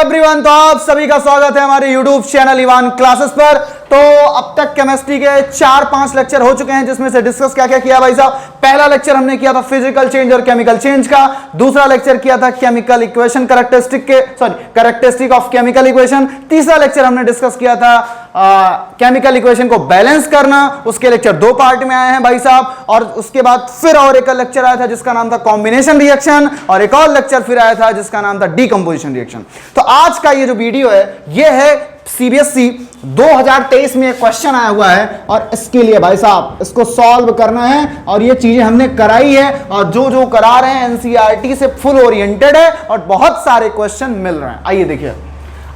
Everyone, तो आप सभी का स्वागत है हमारे यूट्यूब चैनल इवान क्लासेस पर। तो अब तक केमिस्ट्री के 4-5 लेक्चर हो चुके हैं, जिसमें से डिस्कस क्या क्या किया भाई साहब। पहला लेक्चर हमने किया था फिजिकल चेंज और केमिकल चेंज का। दूसरा लेक्चर किया था chemical equation characteristic of chemical equation. तीसरा लेक्चर हमने डिस्कस किया था केमिकल इक्वेशन को बैलेंस करना। उसके लेक्चर 2 पार्ट में आए हैं भाई साहब। और उसके बाद फिर और एक लेक्चर आया था जिसका नाम था कॉम्बिनेशन रिएक्शन, और एक और लेक्चर फिर आया था जिसका नाम था डीकंपोजिशन रिएक्शन। तो आज का ये जो वीडियो है ये है सीबीएसई 2023 में एक क्वेश्चन आया हुआ है, और इसके लिए भाई साहब इसको सॉल्व करना है। और ये चीजें हमने कराई है, और जो जो करा रहे हैं एनसीईआरटी से फुल ओरिएंटेड है, और बहुत सारे क्वेश्चन मिल रहे हैं। आइए देखिए,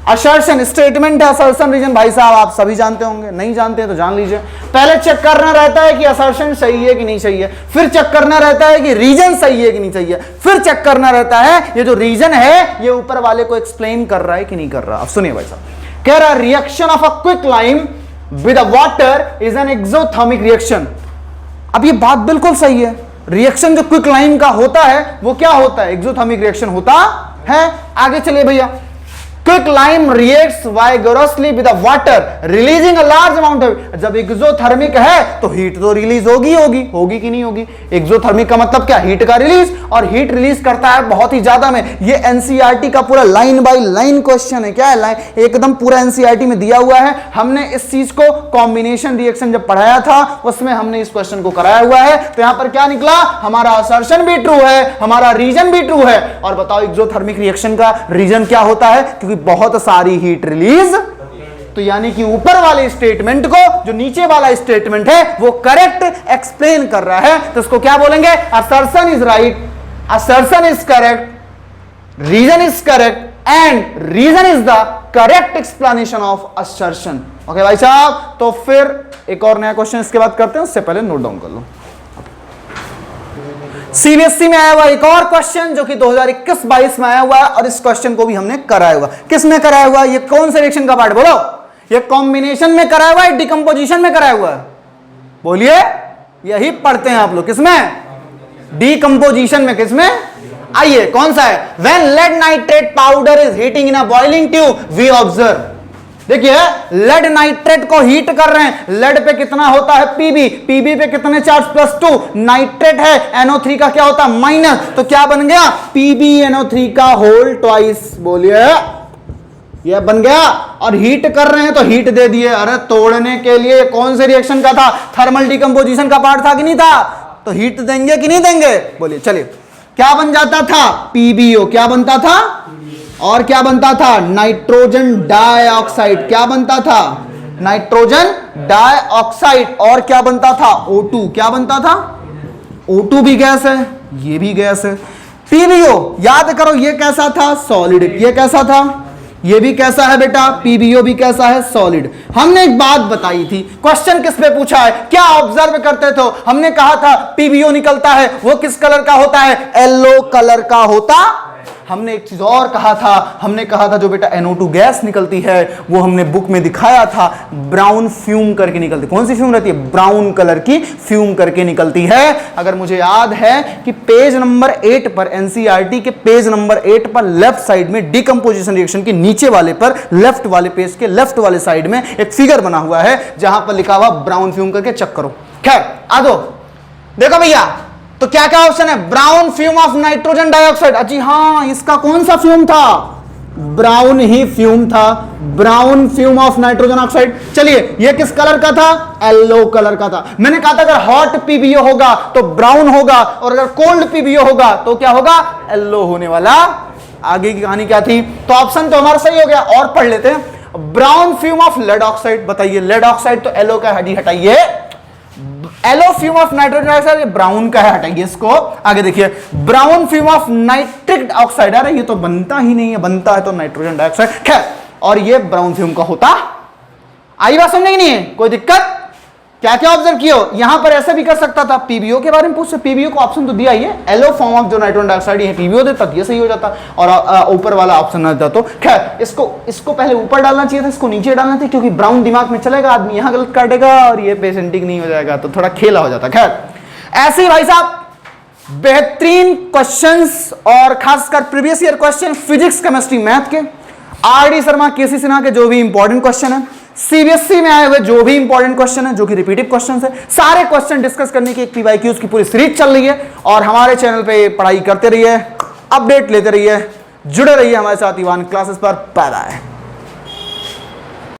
असर्शन स्टेटमेंट है। असर्शन रीजन भाई साहब आप सभी जानते होंगे, नहीं जानते हैं तो जान लीजिए। पहले चेक करना रहता है कि असर्शन सही है कि नहीं सही है, फिर चेक करना रहता है कि रीजन सही है कि नहीं सही है, फिर चेक करना रहता है ये जो रीजन है ये ऊपर वाले को एक्सप्लेन कर रहा है कि नहीं कर रहा। अब सुनिए भाई साहब, कह रहा reaction of a quick lime with a water is an exothermic reaction. अब ये बात बिल्कुल सही है। रिएक्शन जो क्विक लाइम का होता है वो क्या होता है? एक्सोथर्मिक रिएक्शन होता है। आगे चलिए भैया, quick lime reacts vigorously with water releasing a large amount of. जब एक्सोथर्मिक है तो हीट तो रिलीज होगी कि नहीं होगी? एक्सोथर्मिक का मतलब क्या? हीट का रिलीज, और हीट रिलीज करता है बहुत ही ज्यादा में। ये एनसीईआरटी का पूरा लाइन बाय लाइन क्वेश्चन है। क्या है? लाइन एकदम पूरा एनसीईआरटी में दिया हुआ है। हमने इस चीज को कॉम्बिनेशन रिएक्शन जब पढ़ाया था उसमें हमने इस क्वेश्चन को कराया हुआ है। तो यहां पर क्या निकला? हमारा असर्शन भी ट्रू है, हमारा रीजन भी ट्रू है। और बताओ एक्सोथर्मिक रिएक्शन का रीजन क्या होता है? बहुत सारी हीट रिलीज। तो यानी कि ऊपर वाले स्टेटमेंट को जो नीचे वाला स्टेटमेंट है वो करेक्ट एक्सप्लेन कर रहा है। तो इसको क्या बोलेंगे? Assertion is right, assertion is correct, reason is correct, and reason is the correct explanation of assertion. Okay भाई साहब, तो फिर एक और नया क्वेश्चन इसके बाद करते हैं, उससे पहले नोट डाउन कर लो। सीबीएसई में आया हुआ एक और क्वेश्चन जो कि 2021-22 में आया हुआ है, और इस क्वेश्चन को भी हमने कराया हुआ। किस में कराया हुआ? ये कौन से रिएक्शन का पार्ट बोलो? ये कॉम्बिनेशन में कराया हुआ है, डिकंपोजिशन में कराया हुआ है? बोलिए, यही पढ़ते हैं आप लोग। किसमें? डिकंपोजिशन में। किसमें? आइए, कौन सा है? When lead nitrate powder is heating in a boiling tube we observe. देखिए, लेड नाइट्रेट को हीट कर रहे हैं। लेड पे कितना होता है? पीबी। पीबी पे कितने चार्ज? +2। नाइट्रेट है, NO3 का क्या होता है? माइनस। तो क्या बन गया? PbNO3 का होल ट्वाइस। बोलिए, यह बन गया। और हीट कर रहे हैं तो हीट दे दिए। अरे तोड़ने के लिए कौन से रिएक्शन का था? थर्मल डिकम्पोजिशन का पार्ट था कि नहीं था? तो हीट देंगे कि नहीं देंगे? बोलिए। चलिए, क्या बन जाता था? PbO। क्या बनता था? और क्या बनता था? Nitrogen dioxide. क्या बनता था? Nitrogen dioxide. और क्या बनता था? O2। क्या बनता था? O2 भी गैस है, ये भी गैस है। PbO याद करो, ये कैसा था? सॉलिड। ये कैसा था? ये भी कैसा है बेटा? PbO भी कैसा है? सॉलिड। हमने एक बात बताई थी। क्वेश्चन किस पे पूछा है? क्या ऑब्जर्व करते थे? हमने कहा था PbO निकलता है, वो किस कलर का होता है? येलो कलर का होता। हमने एक चीज और कहा था, हमने कहा था जो बेटा NO2 गैस निकलती है वो हमने बुक में दिखाया था, ब्राउन फ्यूम करके निकलती। कौन सी फ्यूम रहती है? ब्राउन कलर की फ्यूम करके निकलती है। अगर मुझे याद है कि पेज नंबर 8 पर, एनसीईआरटी के पेज नंबर 8 पर लेफ्ट साइड में डिकम्पोजिशन रिएक्शन के नीचे वाले पर, लेफ्ट वाले पेज के लेफ्ट वाले साइड में एक फिगर बना हुआ है जहां पर लिखा हुआ ब्राउन फ्यूम करके। चेक करो। खैर आ दो, देखो भैया, तो क्या क्या ऑप्शन है? Brown fume of nitrogen dioxide. जी हाँ, इसका कौन सा फ्यूम था? ब्राउन ही फ्यूम था, brown fume of nitrogen oxide. चलिए, ये किस कलर का था? येलो कलर का था। मैंने कहा था अगर हॉट PbO होगा तो ब्राउन होगा, और अगर कोल्ड PbO होगा तो क्या होगा? येलो होने वाला। आगे की कहानी क्या थी? तो ऑप्शन तो हमारा सही हो गया। और पढ़ लेते हैं। Brown fume of lead oxide. बताइए, लेड ऑक्साइड तो येलो का है, हटाइए। Yellow fume of nitrogen dioxide brown का है, हटाइए इसको। आगे देखिए, brown fume of nitric oxide. अरे ये तो बनता ही नहीं है, बनता है तो नाइट्रोजन डाइऑक्साइड। खैर, और ये ब्राउन फ्यूम का होता। आई बात समझ नहीं है? कोई दिक्कत? क्या क्या ऑब्जर्व किया? यहां पर ऐसे भी कर सकता था, PbO के बारे में पूछ। PbO को ऑप्शन तो दिया ही है, येलो फॉर्म ऑफ जो नाइट्रोजन डाइऑक्साइड है PbO देता, ये सही हो जाता, और ऊपर वाला ऑप्शन ना देता। तो खैर, इसको पहले ऊपर डालना चाहिए था, इसको नीचे डालना चाहिए, क्योंकि ब्राउन दिमाग में चलेगा, आदमी यहां गलत काटेगा और ये पेशेंटिक नहीं हो जाएगा, तो थोड़ा खेला हो जाता। खैर, ऐसे ही भाई साहब बेहतरीन क्वेश्चंस, और खासकर previous year question physics, chemistry, math के आरडी शर्मा, केसी सिन्हा के जो भी इंपॉर्टेंट क्वेश्चन है, सीबीएसई में आए हुए जो भी इंपॉर्टेंट क्वेश्चन है, जो कि रिपीटेड क्वेश्चन है, सारे क्वेश्चन डिस्कस करने की एक पीवाईक्यूज की पूरी सीरीज चल रही है। और हमारे चैनल पे पढ़ाई करते रहिए, अपडेट लेते रहिए, जुड़े रहिए हमारे साथ ईवान क्लासेस पर। Bye bye.